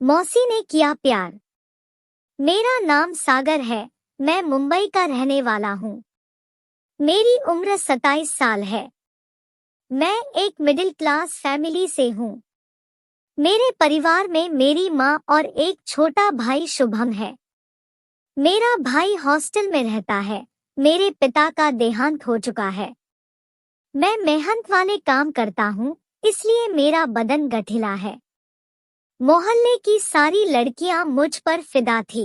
मौसी ने किया प्यार। मेरा नाम सागर है। मैं मुंबई का रहने वाला हूँ। मेरी उम्र 27 साल है। मैं एक मिडिल क्लास फैमिली से हूँ। मेरे परिवार में मेरी माँ और एक छोटा भाई शुभम है। मेरा भाई हॉस्टल में रहता है। मेरे पिता का देहांत हो चुका है। मैं मेहनत वाले काम करता हूँ, इसलिए मेरा बदन गठिला है। मोहल्ले की सारी लड़कियां मुझ पर फिदा थी।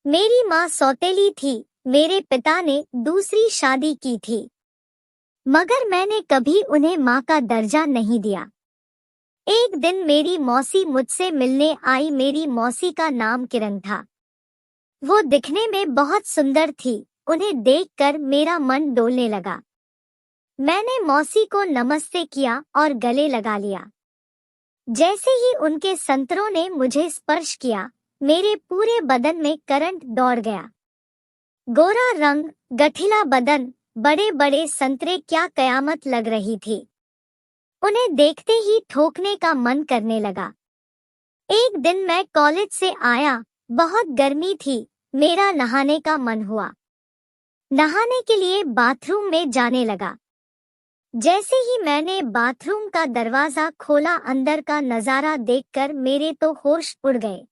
मेरी माँ सौतेली थी। मेरे पिता ने दूसरी शादी की थी, मगर मैंने कभी उन्हें माँ का दर्जा नहीं दिया। एक दिन मेरी मौसी मुझसे मिलने आई। मेरी मौसी का नाम किरण था। वो दिखने में बहुत सुंदर थी। उन्हें देखकर मेरा मन डोलने लगा। मैंने मौसी को नमस्ते किया और गले लगा लिया। जैसे ही उनके संतरों ने मुझे स्पर्श किया, मेरे पूरे बदन में करंट दौड़ गया। गोरा रंग, गठिला बदन, बड़े बड़े संतरे, क्या कयामत लग रही थी। उन्हें देखते ही ठोकने का मन करने लगा। एक दिन मैं कॉलेज से आया। बहुत गर्मी थी। मेरा नहाने का मन हुआ। नहाने के लिए बाथरूम में जाने लगा। जैसे ही मैंने बाथरूम का दरवाजा खोला, अंदर का नजारा देखकर मेरे तो होश उड़ गए।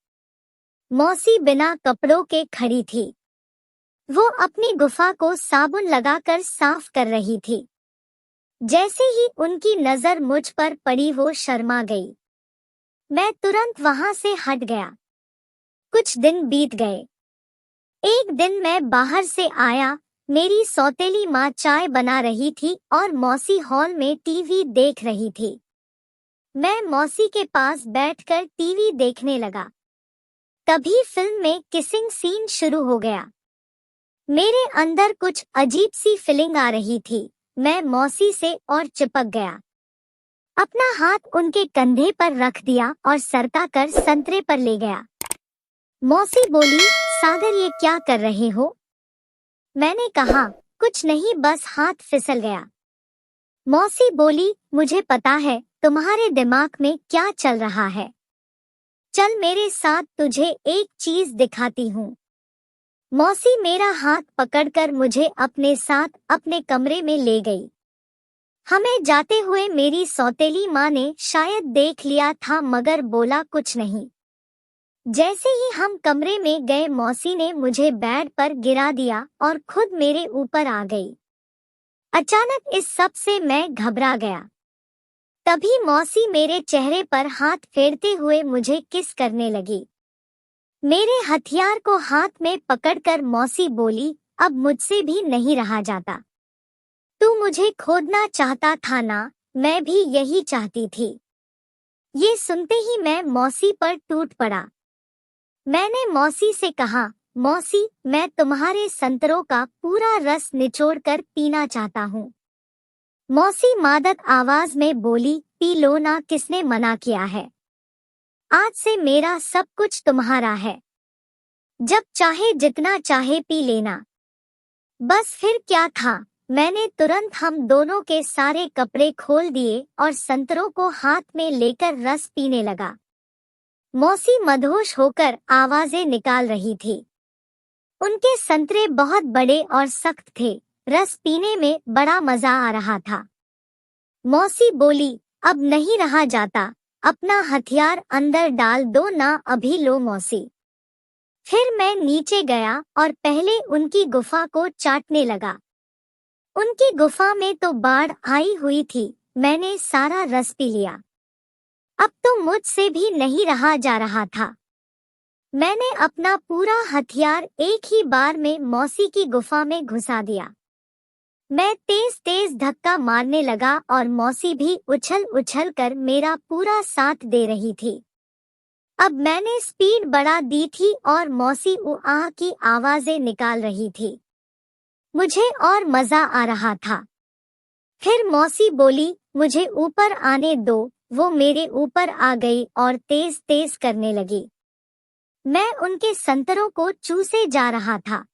मौसी बिना कपड़ों के खड़ी थी। वो अपनी गुफा को साबुन लगाकर साफ कर रही थी। जैसे ही उनकी नजर मुझ पर पड़ी, वो शर्मा गई। मैं तुरंत वहां से हट गया। कुछ दिन बीत गए। एक दिन मैं बाहर से आया। मेरी सौतेली माँ चाय बना रही थी और मौसी हॉल में टीवी देख रही थी। मैं मौसी के पास बैठकर टीवी देखने लगा। तभी फिल्म में किसिंग सीन शुरू हो गया। मेरे अंदर कुछ अजीब सी फीलिंग आ रही थी। मैं मौसी से और चिपक गया। अपना हाथ उनके कंधे पर रख दिया और सरका कर संतरे पर ले गया। मौसी बोली, सागर ये क्या कर रहे हो? मैंने कहा, कुछ नहीं, बस हाथ फिसल गया। मौसी बोली, मुझे पता है तुम्हारे दिमाग में क्या चल रहा है। चल मेरे साथ, तुझे एक चीज दिखाती हूँ। मौसी मेरा हाथ पकड़कर मुझे अपने साथ अपने कमरे में ले गई। हमें जाते हुए मेरी सौतेली माँ ने शायद देख लिया था, मगर बोला कुछ नहीं। जैसे ही हम कमरे में गए, मौसी ने मुझे बेड पर गिरा दिया और खुद मेरे ऊपर आ गई। अचानक इस सब से मैं घबरा गया। तभी मौसी मेरे चेहरे पर हाथ फेरते हुए मुझे किस करने लगी। मेरे हथियार को हाथ में पकड़कर मौसी बोली, अब मुझसे भी नहीं रहा जाता। तू मुझे खोदना चाहता था ना? मैं भी यही चाहती थी। ये सुनते ही मैं मौसी पर टूट पड़ा। मैंने मौसी से कहा, मौसी, मैं तुम्हारे संतरों का पूरा रस निचोड़कर पीना चाहता हूँ। मौसी मादक आवाज में बोली, पी लो ना, किसने मना किया है? आज से मेरा सब कुछ तुम्हारा है। जब चाहे जितना चाहे पी लेना। बस फिर क्या था, मैंने तुरंत हम दोनों के सारे कपड़े खोल दिए और संतरों को हाथ में लेकर रस पीने लगा। मौसी मदहोश होकर आवाजें निकाल रही थी। उनके संतरे बहुत बड़े और सख्त थे। रस पीने में बड़ा मजा आ रहा था। मौसी बोली, अब नहीं रहा जाता, अपना हथियार अंदर डाल दो ना। अभी लो मौसी। फिर मैं नीचे गया और पहले उनकी गुफा को चाटने लगा। उनकी गुफा में तो बाढ़ आई हुई थी। मैंने सारा रस पी लिया। अब तो मुझसे भी नहीं रहा जा रहा था। मैंने अपना पूरा हथियार एक ही बार में मौसी की गुफा में घुसा दिया। मैं तेज तेज धक्का मारने लगा और मौसी भी उछल उछल कर मेरा पूरा साथ दे रही थी। अब मैंने स्पीड बढ़ा दी थी और मौसी उआह की आवाजें निकाल रही थी। मुझे और मजा आ रहा था। फिर मौसी बोली, मुझे ऊपर आने दो। वो मेरे ऊपर आ गई और तेज तेज करने लगी। मैं उनके संतरों को चूसे जा रहा था।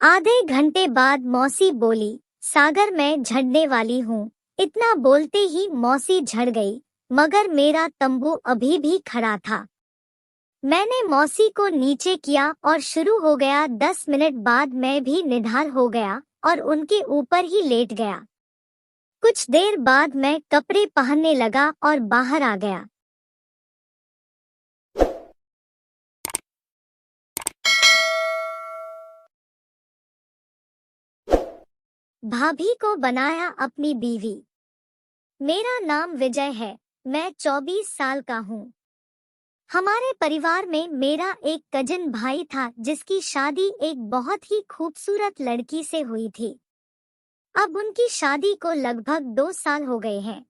आधे घंटे बाद मौसी बोली, सागर मैं झड़ने वाली हूँ। इतना बोलते ही मौसी झड़ गई, मगर मेरा तंबू अभी भी खड़ा था। मैंने मौसी को नीचे किया और शुरू हो गया। 10 मिनट बाद मैं भी निढाल हो गया और उनके ऊपर ही लेट गया। कुछ देर बाद मैं कपड़े पहनने लगा और बाहर आ गया। भाभी को बनाया अपनी बीवी। मेरा नाम विजय है। मैं 24 साल का हूँ। हमारे परिवार में मेरा एक कजिन भाई था जिसकी शादी एक बहुत ही खूबसूरत लड़की से हुई थी। अब उनकी शादी को लगभग 2 साल हो गए हैं।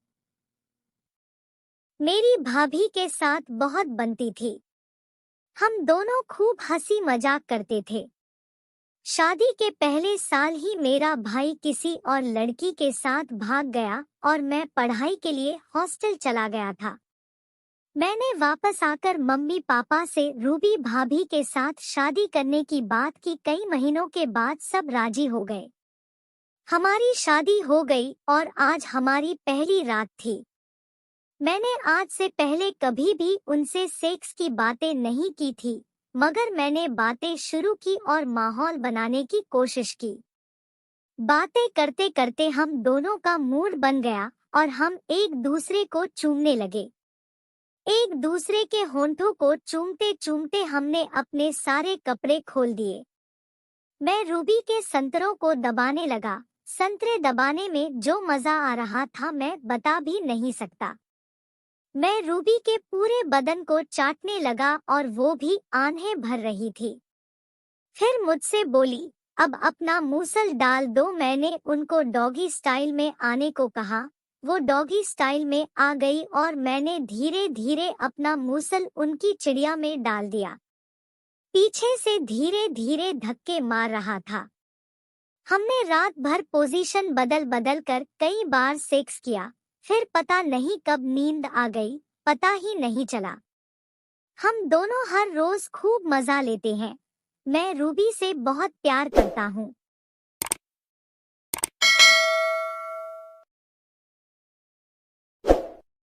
मेरी भाभी के साथ बहुत बनती थी। हम दोनों खूब हंसी मजाक करते थे। शादी के पहले साल ही मेरा भाई किसी और लड़की के साथ भाग गया और मैं पढ़ाई के लिए हॉस्टल चला गया था। मैंने वापस आकर मम्मी पापा से रूबी भाभी के साथ शादी करने की बात की। कई महीनों के बाद सब राजी हो गए। हमारी शादी हो गई और आज हमारी पहली रात थी। मैंने आज से पहले कभी भी उनसे सेक्स की बातें नहीं की थी, मगर मैंने बातें शुरू की और माहौल बनाने की कोशिश की। बातें करते करते हम दोनों का मूड बन गया और हम एक दूसरे को चूमने लगे। एक दूसरे के होंठों को चूमते चूमते हमने अपने सारे कपड़े खोल दिए। मैं रूबी के संतरों को दबाने लगा। संतरे दबाने में जो मजा आ रहा था मैं बता भी नहीं सकता। मैं रूबी के पूरे बदन को चाटने लगा और वो भी आंखें भर रही थी। फिर मुझसे बोली, अब अपना मूसल डाल दो। मैंने उनको डॉगी स्टाइल में आने को कहा। वो डॉगी स्टाइल में आ गई और मैंने धीरे धीरे अपना मूसल उनकी चिड़िया में डाल दिया। पीछे से धीरे धीरे धक्के मार रहा था। हमने रात भर पोजीशन बदल बदल कर कई बार सेक्स किया। फिर पता नहीं कब नींद आ गई, पता ही नहीं चला। हम दोनों हर रोज खूब मजा लेते हैं। मैं रूबी से बहुत प्यार करता हूँ।